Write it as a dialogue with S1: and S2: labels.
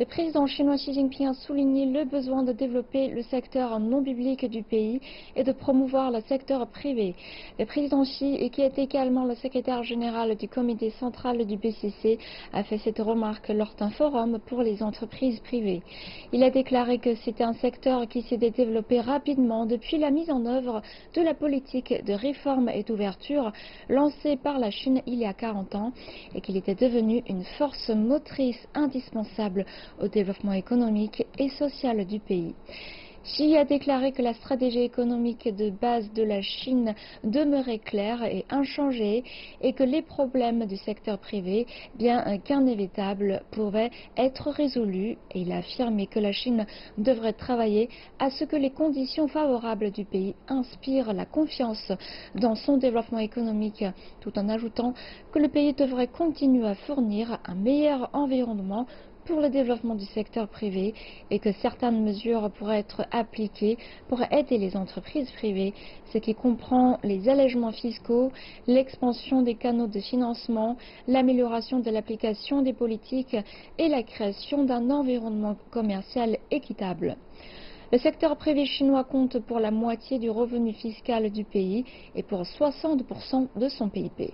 S1: Le président chinois Xi Jinping a souligné le besoin de développer le secteur non public du pays et de promouvoir le secteur privé. Le président Xi, qui est également le secrétaire général du comité central du PCC, a fait cette remarque lors d'un forum pour les entreprises privées. Il a déclaré que c'était un secteur qui s'est développé rapidement depuis la mise en œuvre de la politique de réforme et d'ouverture lancée par la Chine il y a 40 ans et qu'il était devenu une force motrice indispensable au développement économique et social du pays. Xi a déclaré que la stratégie économique de base de la Chine demeurait claire et inchangée et que les problèmes du secteur privé, bien qu'inévitables, pouvaient être résolus. Et il a affirmé que la Chine devrait travailler à ce que les conditions favorables du pays inspirent la confiance dans son développement économique, tout en ajoutant que le pays devrait continuer à fournir un meilleur environnement pour le développement du secteur privé et que certaines mesures pourraient être appliquées pour aider les entreprises privées, ce qui comprend les allègements fiscaux, l'expansion des canaux de financement, l'amélioration de l'application des politiques et la création d'un environnement commercial équitable. Le secteur privé chinois compte pour la moitié du revenu fiscal du pays et pour 60% de son PIB.